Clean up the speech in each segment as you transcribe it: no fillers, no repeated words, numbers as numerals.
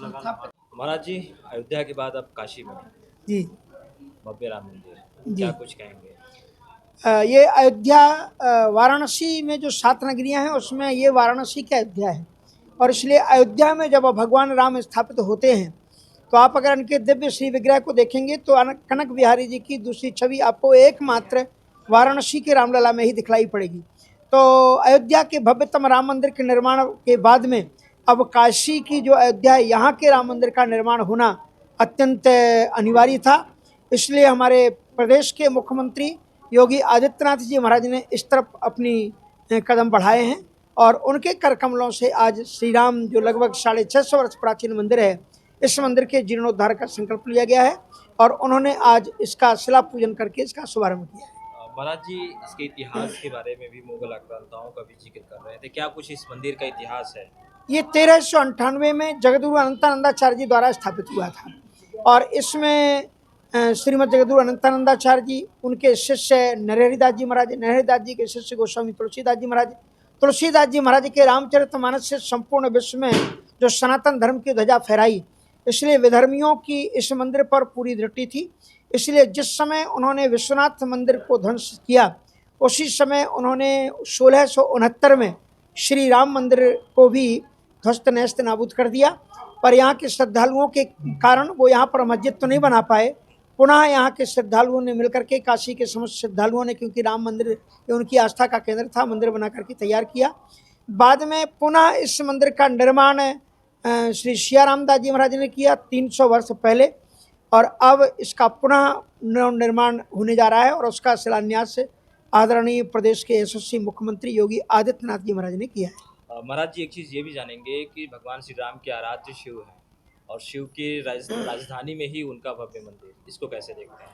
महाराज जी, अयोध्या के बाद अब काशी में जी भव्य राम मंदिर, जी। क्या कुछ कहेंगे? ये अयोध्या वाराणसी में जो 7 नगरियां हैं उसमें ये वाराणसी की अयोध्या है। और इसलिए अयोध्या में जब भगवान राम स्थापित होते हैं तो आप अगर इनके दिव्य श्री विग्रह को देखेंगे तो कनक बिहारी जी की दूसरी छवि आपको एकमात्र वाराणसी के रामलला में ही दिखलाई पड़ेगी। तो अयोध्या के भव्यतम राम मंदिर के निर्माण के बाद में अब काशी की जो अयोध्या है यहाँ के राम मंदिर का निर्माण होना अत्यंत अनिवार्य था। इसलिए हमारे प्रदेश के मुख्यमंत्री योगी आदित्यनाथ जी महाराज ने इस तरफ अपनी कदम बढ़ाए हैं और उनके कर कमलों से आज श्री राम जो लगभग 650 वर्ष प्राचीन मंदिर है, इस मंदिर के जीर्णोद्धार का संकल्प लिया गया है और उन्होंने आज इसका शिला पूजन करके इसका शुभारंभ किया है। महाराज जी, इसके इतिहास के बारे में भी मुगल आक्रांताओं का भी जिक्र कर रहे थे, क्या कुछ इस मंदिर का इतिहास है? ये 1398 में जगद्गुरु अनंतानंदाचार्य जी द्वारा स्थापित हुआ था और इसमें श्रीमद जगद्गुरु अनंतानंदाचार्य जी, उनके शिष्य नरहरिदास जी महाराज, नरहरिदास जी के शिष्य गोस्वामी तुलसीदास जी महाराज, तुलसीदास जी महाराज के रामचरितमानस से संपूर्ण विश्व में जो सनातन धर्म की ध्वजा फहराई। इसलिए विधर्मियों की इस मंदिर पर पूरी दृष्टि थी। इसलिए जिस समय उन्होंने विश्वनाथ मंदिर को ध्वंस किया उसी समय उन्होंने 1669 में श्री राम मंदिर को भी ध्वस्त नहस्त नाबूद कर दिया। पर यहाँ के श्रद्धालुओं के कारण वो यहाँ पर मस्जिद तो नहीं बना पाए। पुनः यहाँ के श्रद्धालुओं ने मिलकर के, काशी के समस्त श्रद्धालुओं ने, क्योंकि राम मंदिर उनकी आस्था का केंद्र था, मंदिर बना करके तैयार किया। बाद में पुनः इस मंदिर का निर्माण श्री सिया रामदास जी महाराज ने किया 300 वर्ष पहले और अब इसका पुनः निर्माण होने जा रहा है और उसका शिलान्यास आदरणीय प्रदेश के यशस्वी मुख्यमंत्री योगी आदित्यनाथ जी महाराज ने किया है। महाराज जी, एक चीज़ ये भी जानेंगे कि भगवान श्री राम के आराध्य शिव है और शिव की राजधानी में ही उनका भव्य मंदिर, इसको कैसे देखते हैं?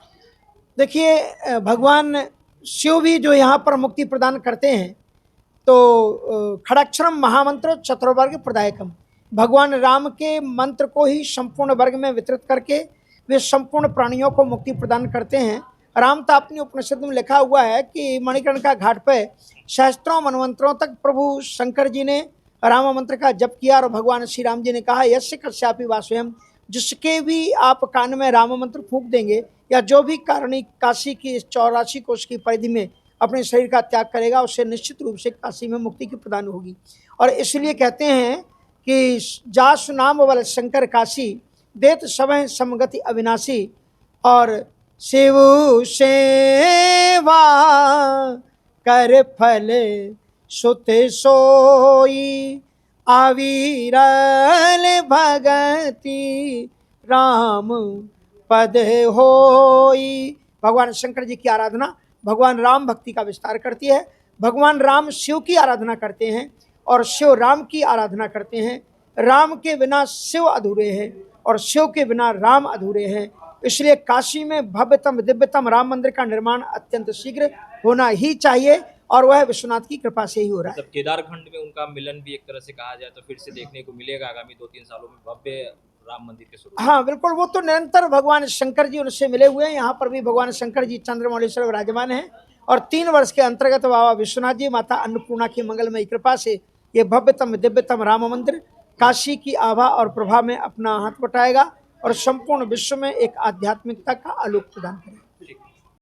देखिए, भगवान शिव भी जो यहाँ पर मुक्ति प्रदान करते हैं तो खड़ाक्षरम महामंत्र चतुर्वर्ग प्रदायकम, भगवान राम के मंत्र को ही संपूर्ण वर्ग में वितरित करके वे संपूर्ण प्राणियों को मुक्ति प्रदान करते हैं। राम तो अपनी उपनिषद में लिखा हुआ है कि मणिकर्णिका घाट पर सहस्त्रों मनवंतरों तक प्रभु शंकर जी ने राम मंत्र का जप किया और भगवान श्री राम जी ने कहा यस्य कश्यापि वासुयम, जिसके भी आप कान में राम मंत्र फूंक देंगे या जो भी कारणी काशी की 84 कोष की परिधि में अपने शरीर का त्याग करेगा उससे निश्चित रूप से काशी में मुक्ति की प्रदान होगी। और इसलिए कहते हैं कि जासु नाम वल शंकर काशी देत समय समगति अविनाशी, और शिव सेवा कर फल सुत सोई अविरल भगति राम पद होई। भगवान शंकर जी की आराधना भगवान राम भक्ति का विस्तार करती है। भगवान राम शिव की आराधना करते हैं और शिव राम की आराधना करते हैं। राम के बिना शिव अधूरे हैं और शिव के बिना राम अधूरे हैं। इसलिए काशी में भव्यतम दिव्यतम राम मंदिर का निर्माण अत्यंत शीघ्र होना ही चाहिए और वह विश्वनाथ की कृपा से ही हो रहा है। केदारखंड में उनका मिलन भी एक तरह से कहा जाए तो फिर से देखने को मिलेगा आगामी 2-3 सालों में भव्य राम मंदिर के शुरू। हाँ बिल्कुल, वो तो निरंतर भगवान शंकर जी उनसे मिले हुए हैं। यहाँ पर भी भगवान शंकर जी चंद्रमौलेश्वर विराजमान हैं और 3 वर्ष के अंतर्गत बाबा विश्वनाथ जी माता अन्नपूर्णा की मंगलमयी कृपा से ये भव्यतम दिव्यतम राम मंदिर काशी की आभा और प्रभा में अपना हाथ बटाएगा और संपूर्ण विश्व में एक आध्यात्मिकता का आलोक प्रदान करेगा।